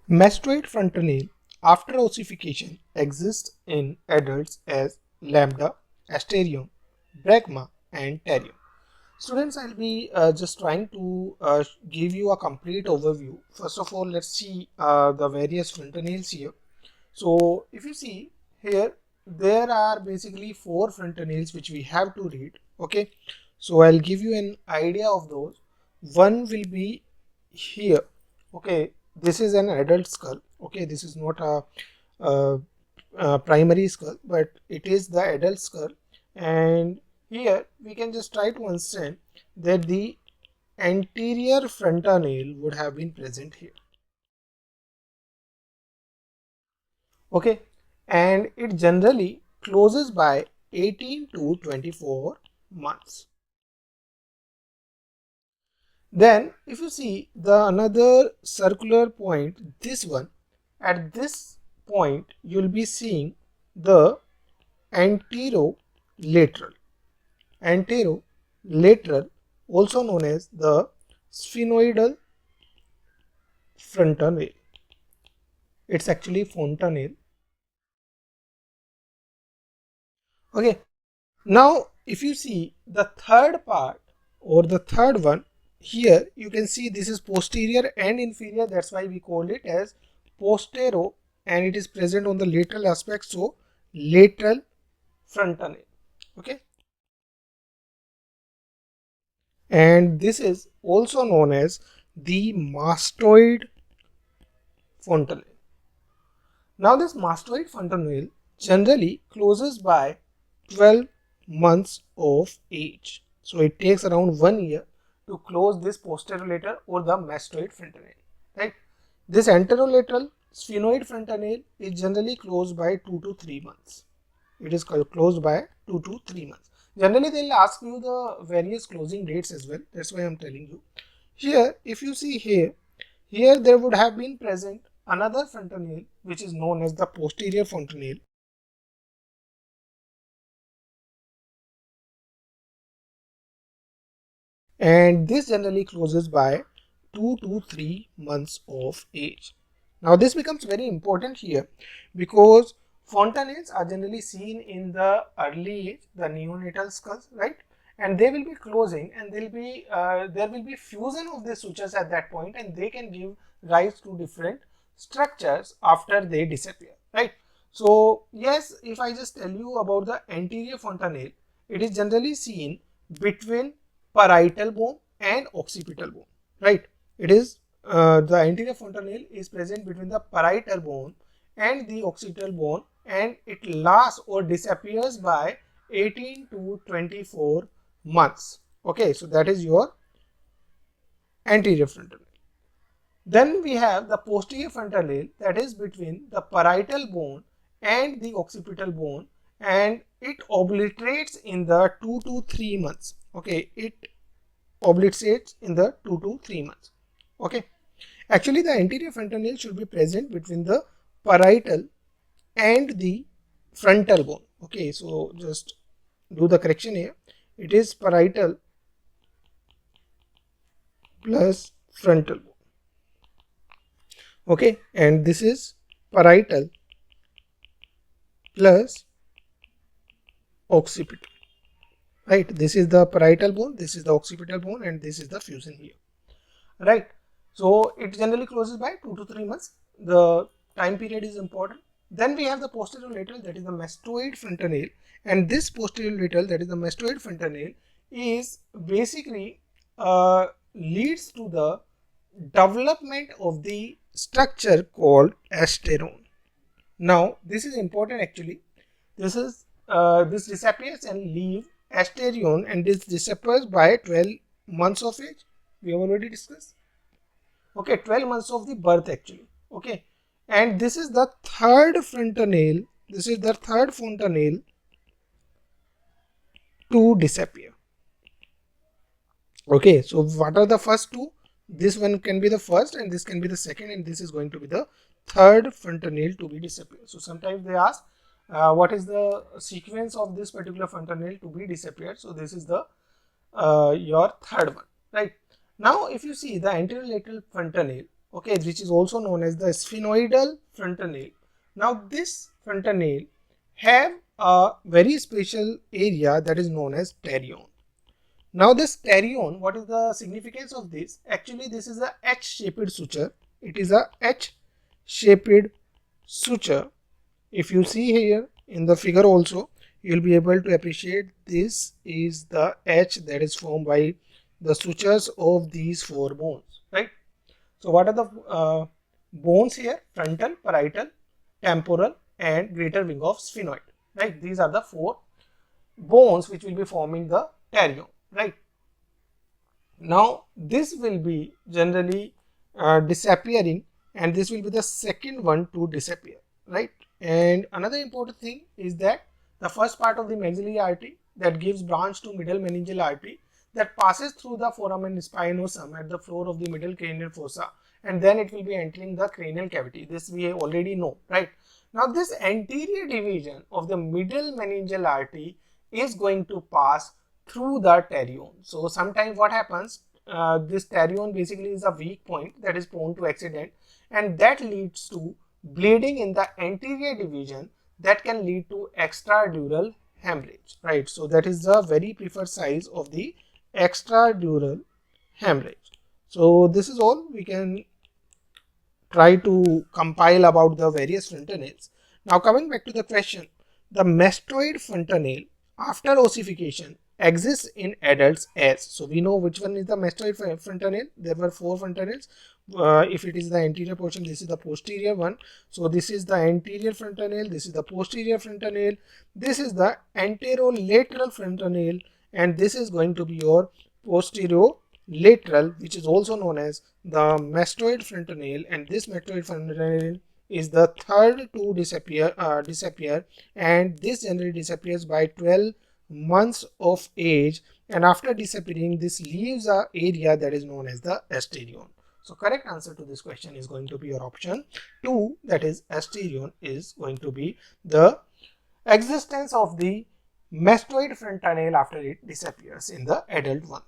Mastoid frontal nail after ossification exists in adults as lambda, asterion, brachma, and terium. Students, I'll be just trying to give you a complete overview. First of all, let's see the various frontal nails here. So, if you see here, there are basically 4 frontal nails which we have to read. Okay, so I'll give you an idea of those. One will be here. Okay, this is an adult skull. Okay, this is not a primary skull, but it is the adult skull. And here we can just try to understand that the anterior frontal nail would have been present here. Okay, and it generally closes by 18 to 24 months. Then if you see the another circular point, this one, at this point you'll be seeing the anterolateral. Anterolateral, also known as the sphenoidal frontal nail. It's actually fontanelle. Okay, now if you see the third part or the third one, here you can see this is posterior and inferior, that's why we call it as postero, and it is present on the lateral aspect, so lateral frontal nail. Okay, and this is also known as the mastoid frontal nail. Now this mastoid frontal nail generally closes by 12 months of age. So it takes around 1 year to close this posterolateral or the mastoid frontal nail, right? This anterolateral sphenoid frontal nail is generally closed by 2 to 3 months. It is closed by 2 to 3 months. Generally, they will ask you the various closing dates as well. That's why I'm telling you. Here, if you see here there would have been present another frontal nail which is known as the posterior frontal nail. And this generally closes by 2 to 3 months of age. Now this becomes very important here because frontal nails are generally seen in the early age, the neonatal skulls, right? And they will be closing, and there will be fusion of the sutures at that point, and they can give rise to different structures after they disappear, right? So yes, if I just tell you about the anterior frontal nail, it is generally seen between parietal bone and occipital bone, right? It is the anterior frontal nail is present between the parietal bone and the occipital bone, and it lasts or disappears by 18 to 24 months. Okay, so that is your anterior frontal nail. Then we have the posterior frontal nail, that is between the parietal bone and the occipital bone, and it obliterates in the 2 to 3 months. Okay, it obliterates in the 2 to 3 months. Okay, actually the anterior frontal nail should be present between the parietal and the frontal bone. Okay, so just do the correction here. It is parietal plus frontal bone. Okay, and this is parietal plus occipital, right? This is the parietal bone, this is the occipital bone, and this is the fusion here, right? So it generally closes by 2 to 3 months. The time period is important. Then we have the posterolateral, that is the mastoid frontal nail, and this posterolateral, that is the mastoid frontal nail, is basically leads to the development of the structure called asteron. Now this is important actually. This disappears and leave asterion, and this disappears by 12 months of age. We have already discussed. Okay, 12 months of the birth actually. Okay, and this is the third frontal nail. This is the third frontal nail to disappear. Okay, so what are the first two? This one can be the first, and this can be the second, and this is going to be the third frontal nail to be disappear. So sometimes they ask what is the sequence of this particular frontal nail to be disappeared. So this is the your third one, right? Now if you see the anterolateral frontal nail, okay, which is also known as the sphenoidal frontal nail. Now this frontal nail have a very special area that is known as pterion. Now this pterion, what is the significance of this? Actually, this is a H-shaped suture. It is a H-shaped suture. If you see here in the figure also, you will be able to appreciate this is the H that is formed by the sutures of these four bones, right? So what are the bones here? Frontal, parietal, temporal and greater wing of sphenoid, right? These are the four bones which will be forming the pterion, right? Now this will be generally disappearing, and this will be the second one to disappear, right? And another important thing is that the first part of the maxillary artery that gives branch to middle meningeal artery that passes through the foramen spinosum at the floor of the middle cranial fossa, and then it will be entering the cranial cavity. This we already know, right? Now this anterior division of the middle meningeal artery is going to pass through the pterion. So sometimes what happens, this pterion basically is a weak point that is prone to accident, and that leads to bleeding in the anterior division that can lead to extradural hemorrhage, right? So that is the very preferred size of the extradural hemorrhage. So this is all we can try to compile about the various frontal nails. Now coming back to the question, the mastoid frontal nail after ossification exists in adults as, so we know which one is the mastoid frontal nail. There were four frontal nails. If it is the anterior portion, this is the posterior one. So this is the anterior frontal nail, this is the posterior frontal nail, this is the anterolateral frontal nail, and this is going to be your posterolateral, which is also known as the mastoid frontal nail. And this mastoid frontal nail is the third to disappear, and this generally disappears by 12 months of age, and after disappearing this leaves a area that is known as the asterion. So correct answer to this question is going to be your option 2, that is asterion is going to be the existence of the mastoid frontal nail after it disappears in the adult one.